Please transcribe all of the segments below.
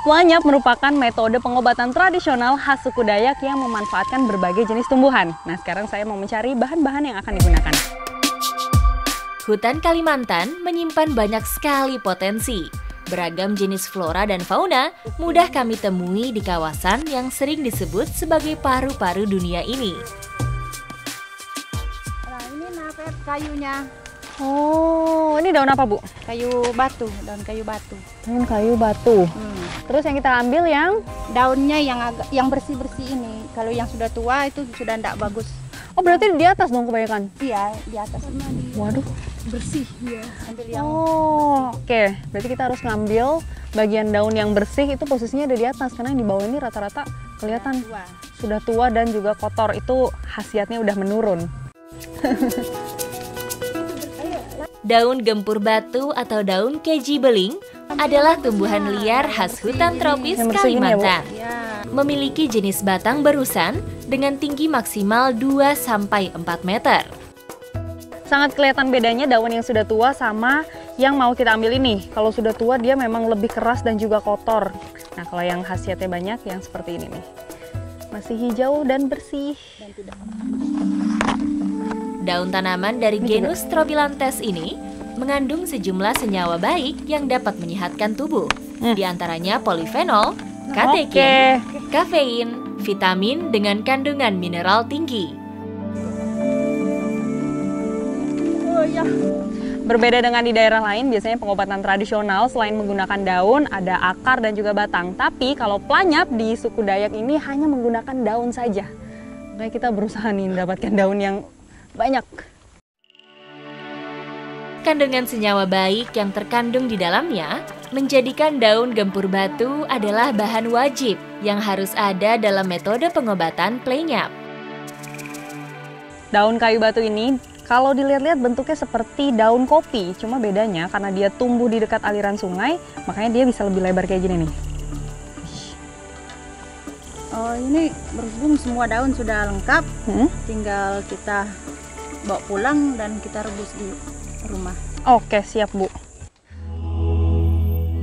Pelanyap merupakan metode pengobatan tradisional khas suku Dayak yang memanfaatkan berbagai jenis tumbuhan. Nah, sekarang saya mau mencari bahan-bahan yang akan digunakan. Hutan Kalimantan menyimpan banyak sekali potensi. Beragam jenis flora dan fauna mudah kami temui di kawasan yang sering disebut sebagai paru-paru dunia ini. Nah, ini napet kayunya. Oh, ini daun apa, Bu? Kayu batu, daun kayu batu. Daun kayu batu. Terus yang kita ambil yang Daunnya yang bersih-bersih ini. Kalau yang sudah tua itu sudah tidak bagus. oh, berarti di atas dong kebanyakan. Iya, di atas. Waduh. Bersih ya. Ambil yang Oh, oke. Berarti kita harus ngambil bagian daun yang bersih, itu posisinya ada di atas karena yang di bawah ini rata-rata kelihatan tua. sudah tua dan juga kotor. Itu khasiatnya udah menurun. Daun gempur batu atau daun keji beling adalah tumbuhan liar khas hutan tropis Yang bersih gini ya, Bu? Kalimantan. Ya. Memiliki jenis batang berusan dengan tinggi maksimal 2-4 meter. Sangat kelihatan bedanya daun yang sudah tua sama yang mau kita ambil ini. Kalau sudah tua dia memang lebih keras dan juga kotor. Nah, kalau yang khasiatnya banyak yang seperti ini nih. Masih hijau dan bersih. Daun tanaman dari genus Strobilanthes ini mengandung sejumlah senyawa baik yang dapat menyehatkan tubuh. Di antaranya polifenol, katekin, kafein, vitamin dengan kandungan mineral tinggi. Berbeda dengan di daerah lain, biasanya pengobatan tradisional selain menggunakan daun, ada akar dan juga batang. Tapi kalau pelanyap di suku Dayak ini hanya menggunakan daun saja. Makanya kita berusaha nih mendapatkan daun yang banyak. Kandungan senyawa baik yang terkandung di dalamnya menjadikan daun gempur batu adalah bahan wajib yang harus ada dalam metode pengobatan pelanyap. Daun kayu batu ini kalau dilihat-lihat bentuknya seperti daun kopi, cuma bedanya karena dia tumbuh di dekat aliran sungai, makanya dia bisa lebih lebar kayak gini nih. Oh, ini berhubung semua daun sudah lengkap. Tinggal kita bawa pulang dan kita rebus di rumah. Oke, siap, Bu.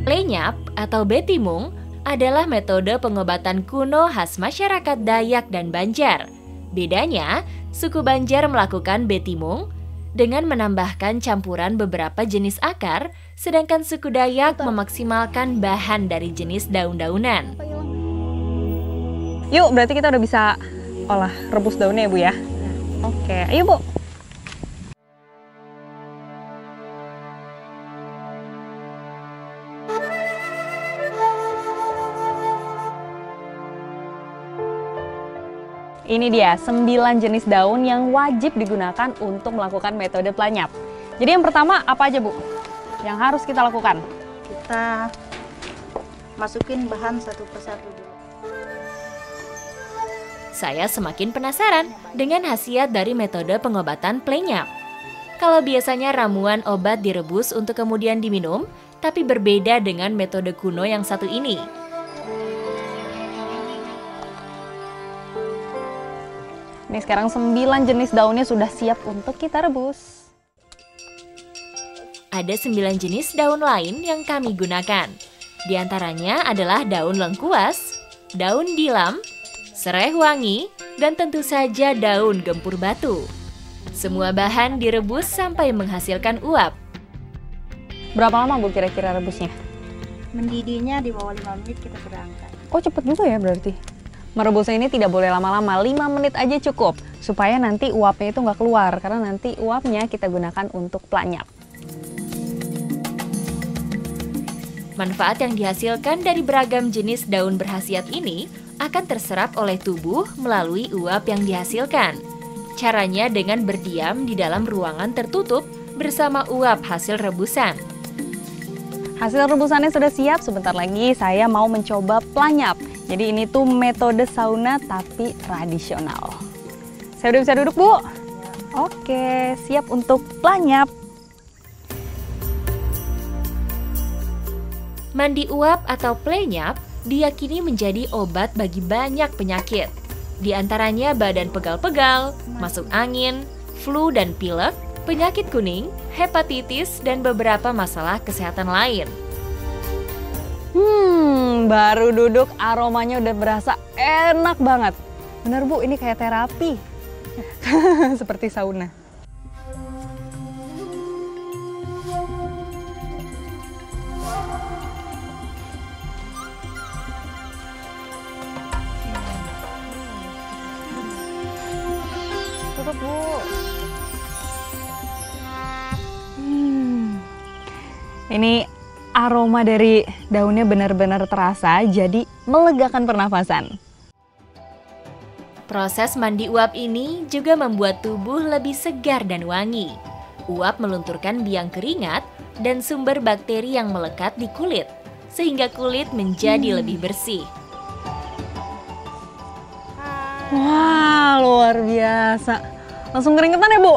Pelanyap atau betimung adalah metode pengobatan kuno khas masyarakat Dayak dan Banjar. Bedanya, suku Banjar melakukan betimung dengan menambahkan campuran beberapa jenis akar, sedangkan suku Dayak memaksimalkan bahan dari jenis daun-daunan. Yuk, berarti kita udah bisa olah rebus daunnya ya, Bu ya? Oke, ayo, Bu. Ini dia 9 jenis daun yang wajib digunakan untuk melakukan metode pelanyap. Jadi yang pertama apa aja, Bu? Yang harus kita lakukan? Kita masukin bahan satu persatu dulu. Saya semakin penasaran dengan khasiat dari metode pengobatan pelanyap. Kalau biasanya ramuan obat direbus untuk kemudian diminum, tapi berbeda dengan metode kuno yang satu ini. Ini sekarang 9 jenis daunnya sudah siap untuk kita rebus. Ada 9 jenis daun lain yang kami gunakan. Di antaranya adalah daun lengkuas, daun dilam, serai wangi, dan tentu saja daun gempur batu. Semua bahan direbus sampai menghasilkan uap. Berapa lama, Bu, kira-kira rebusnya? Mendidihnya di bawah 5 menit kita sudah angkat. Oh, cepet juga ya berarti? Merebusnya ini tidak boleh lama-lama, 5 menit aja cukup. Supaya nanti uapnya itu nggak keluar, karena nanti uapnya kita gunakan untuk pelanyap. Manfaat yang dihasilkan dari beragam jenis daun berkhasiat ini akan terserap oleh tubuh melalui uap yang dihasilkan. Caranya dengan berdiam di dalam ruangan tertutup bersama uap hasil rebusan. Hasil rebusannya sudah siap, sebentar lagi saya mau mencoba pelanyap. Jadi ini tuh metode sauna tapi tradisional. Saya udah bisa duduk, Bu? Oke, siap untuk pelanyap. Mandi uap atau pelanyap diyakini menjadi obat bagi banyak penyakit. Di antaranya badan pegal-pegal, masuk angin, flu dan pilek, penyakit kuning, hepatitis, dan beberapa masalah kesehatan lain. Baru duduk aromanya udah berasa enak banget. Bener Bu, ini kayak terapi. Seperti sauna. Tutup Bu. Ini aroma dari daunnya benar-benar terasa, jadi melegakan pernafasan. Proses mandi uap ini juga membuat tubuh lebih segar dan wangi. Uap melunturkan biang keringat dan sumber bakteri yang melekat di kulit, sehingga kulit menjadi lebih bersih. Wah, luar biasa. Langsung keringetan ya, Bu?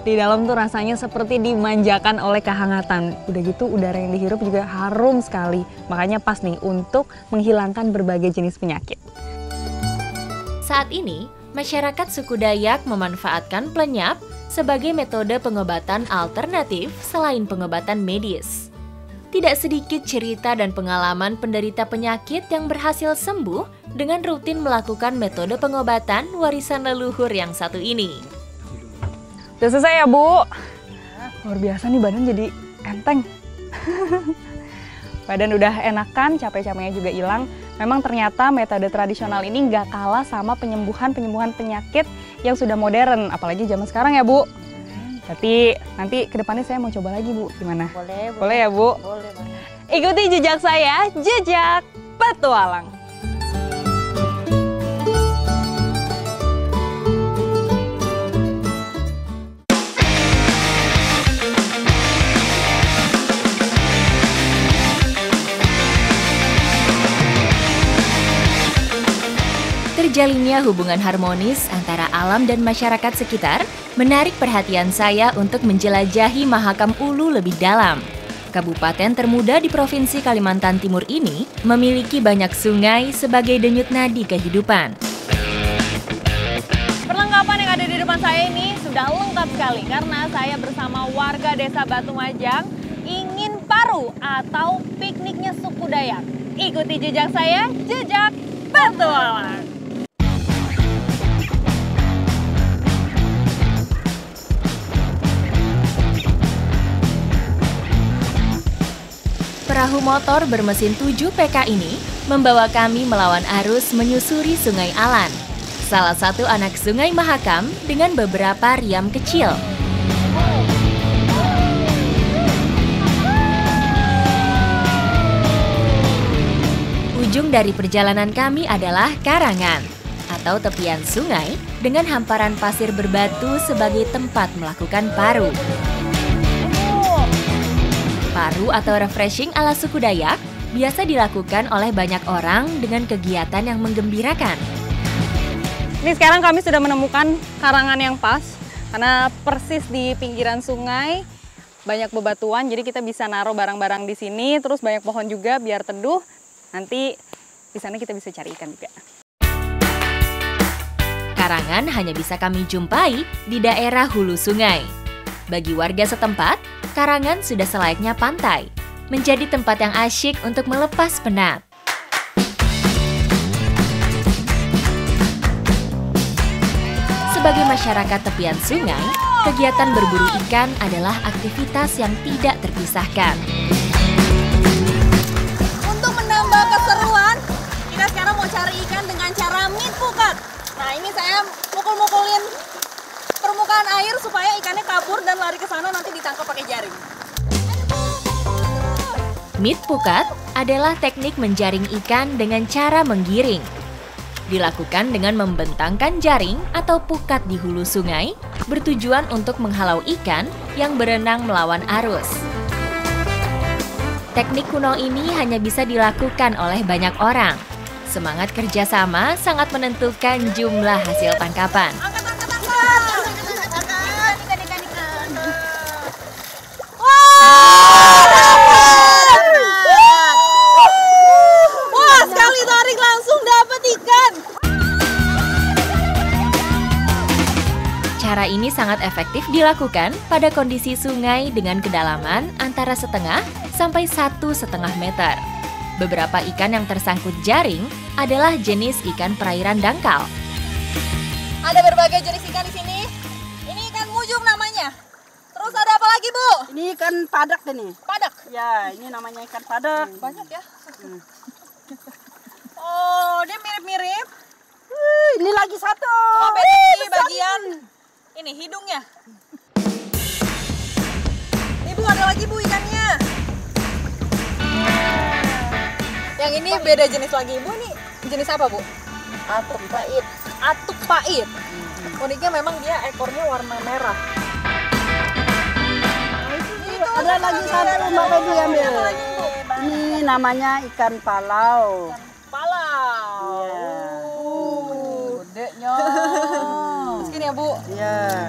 Di dalam tuh rasanya seperti dimanjakan oleh kehangatan. Udah gitu udara yang dihirup juga harum sekali. Makanya pas nih untuk menghilangkan berbagai jenis penyakit. Saat ini, masyarakat suku Dayak memanfaatkan plenyap sebagai metode pengobatan alternatif selain pengobatan medis. Tidak sedikit cerita dan pengalaman penderita penyakit yang berhasil sembuh dengan rutin melakukan metode pengobatan warisan leluhur yang satu ini. Udah selesai ya, Bu? Luar biasa nih, badan jadi enteng. Badan udah enakan, capek-capeknya juga hilang. Memang ternyata metode tradisional ini nggak kalah sama penyembuhan penyakit yang sudah modern, apalagi zaman sekarang ya, Bu. Tapi nanti kedepannya saya mau coba lagi, Bu. Gimana? Boleh ya, Bu? Boleh banget. Ikuti jejak saya, jejak petualang. Terjalinnya hubungan harmonis antara alam dan masyarakat sekitar menarik perhatian saya untuk menjelajahi Mahakam Ulu lebih dalam. Kabupaten termuda di Provinsi Kalimantan Timur ini memiliki banyak sungai sebagai denyut nadi kehidupan. Perlengkapan yang ada di depan saya ini sudah lengkap sekali karena saya bersama warga Desa Batu Majang ingin paru atau pikniknya suku Dayak. Ikuti jejak saya, jejak petualang. Perahu motor bermesin 7 PK ini membawa kami melawan arus menyusuri Sungai Alan, salah satu anak Sungai Mahakam dengan beberapa riam kecil. Ujung dari perjalanan kami adalah karangan atau tepian sungai dengan hamparan pasir berbatu sebagai tempat melakukan paru. Paru atau refreshing ala suku Dayak biasa dilakukan oleh banyak orang dengan kegiatan yang menggembirakan. Ini sekarang kami sudah menemukan karangan yang pas karena persis di pinggiran sungai, banyak bebatuan, jadi kita bisa naruh barang-barang di sini, terus banyak pohon juga biar teduh. Nanti di sana kita bisa cari ikan juga. Karangan hanya bisa kami jumpai di daerah hulu sungai. Bagi warga setempat, karangan sudah selayaknya pantai, menjadi tempat yang asyik untuk melepas penat. Sebagai masyarakat tepian sungai, kegiatan berburu ikan adalah aktivitas yang tidak terpisahkan. Untuk menambah keseruan, kita sekarang mau cari ikan dengan cara meat pukat. Nah, ini saya mukul-mukulin permukaan air supaya ikannya kabur dan lari ke sana, nanti ditangkap pakai jaring. Meat pukat adalah teknik menjaring ikan dengan cara menggiring. Dilakukan dengan membentangkan jaring atau pukat di hulu sungai, bertujuan untuk menghalau ikan yang berenang melawan arus. Teknik kuno ini hanya bisa dilakukan oleh banyak orang. Semangat kerjasama sangat menentukan jumlah hasil tangkapan. Wah, sekali tarik langsung dapat ikan. Cara ini sangat efektif dilakukan pada kondisi sungai dengan kedalaman antara 0,5 sampai 1,5 meter. Beberapa ikan yang tersangkut jaring adalah jenis ikan perairan dangkal. Ada berbagai jenis ikan di sini. Ini ikan mujung namanya. Terus ada apa lagi, Bu? Ini ikan padak ini. Padak. Ya, ini namanya ikan padak. Banyak ya. Oh, dia mirip-mirip. Ini lagi satu. Sampai di bagian ini hidungnya. Ibu ada lagi, Bu, ikannya. Yang ini beda jenis lagi. Bu, ini jenis apa, Bu? Atuk pait. Atuk pait. Uniknya memang dia ekornya warna merah. Ada lagi satu, Mbak Baby ambil. Ini namanya ikan palau. Palau. Gedenya. Segini ya, Bu. Ya.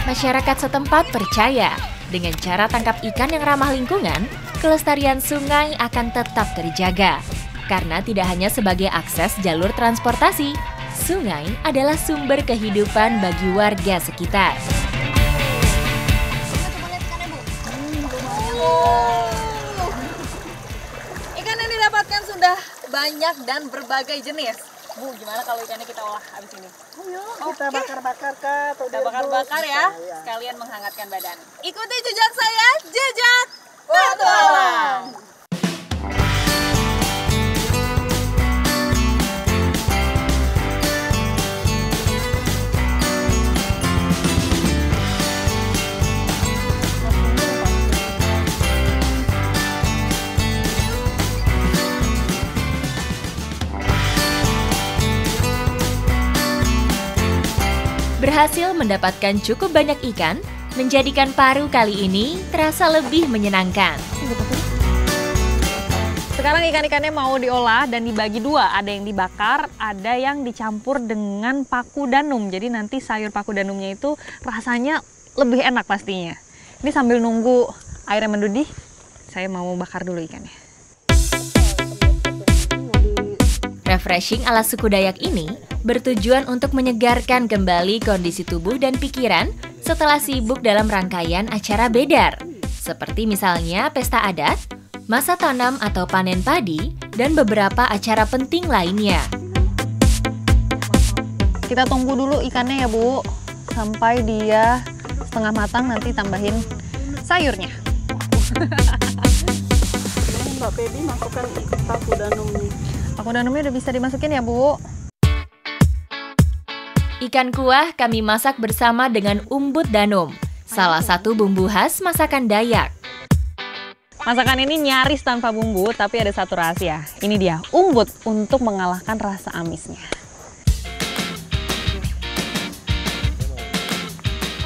Masyarakat setempat percaya dengan cara tangkap ikan yang ramah lingkungan, kelestarian sungai akan tetap terjaga. Karena tidak hanya sebagai akses jalur transportasi, sungai adalah sumber kehidupan bagi warga sekitar. Ikan yang didapatkan sudah banyak dan berbagai jenis. Bu, gimana kalau ikannya kita olah habis ini? Kita bakar-bakar Kak. Kita bakar-bakar ya, sekalian menghangatkan badan. Ikuti jejak saya, jejak petualang. Berhasil mendapatkan cukup banyak ikan, menjadikan paru kali ini terasa lebih menyenangkan. Sekarang ikan-ikannya mau diolah dan dibagi dua. Ada yang dibakar, ada yang dicampur dengan paku danum. Jadi nanti sayur paku danumnya itu rasanya lebih enak pastinya. Ini sambil nunggu airnya mendidih, saya mau bakar dulu ikannya. Refreshing ala suku Dayak ini bertujuan untuk menyegarkan kembali kondisi tubuh dan pikiran setelah sibuk dalam rangkaian acara bedar. Seperti misalnya pesta adat, masa tanam atau panen padi, dan beberapa acara penting lainnya. Kita tunggu dulu ikannya ya, Bu. Sampai dia setengah matang, nanti tambahin sayurnya. Mbak Baby masukkan paku danumnya. Paku danumnya udah bisa dimasukin ya, Bu. Ikan kuah kami masak bersama dengan umbut danum, salah satu bumbu khas masakan Dayak. Masakan ini nyaris tanpa bumbu, tapi ada satu rahasia. Ini dia, umbut untuk mengalahkan rasa amisnya.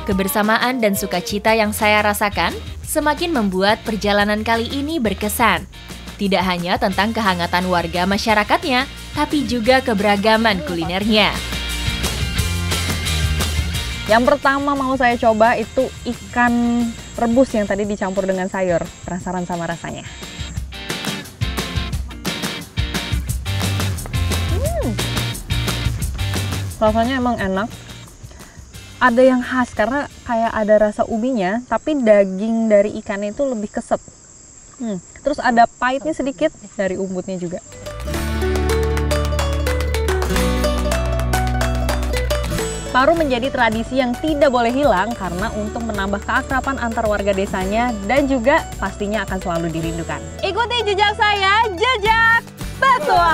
Kebersamaan dan sukacita yang saya rasakan semakin membuat perjalanan kali ini berkesan. Tidak hanya tentang kehangatan warga masyarakatnya, tapi juga keberagaman kulinernya. Yang pertama mau saya coba itu ikan rebus yang tadi dicampur dengan sayur. Penasaran sama rasanya. Rasanya emang enak. Ada yang khas karena kayak ada rasa ubinya, tapi daging dari ikannya itu lebih keset. Terus ada pahitnya sedikit dari umbutnya juga. Paru menjadi tradisi yang tidak boleh hilang karena untuk menambah keakraban antar warga desanya dan juga pastinya akan selalu dirindukan. Ikuti jejak saya, jejak petualang.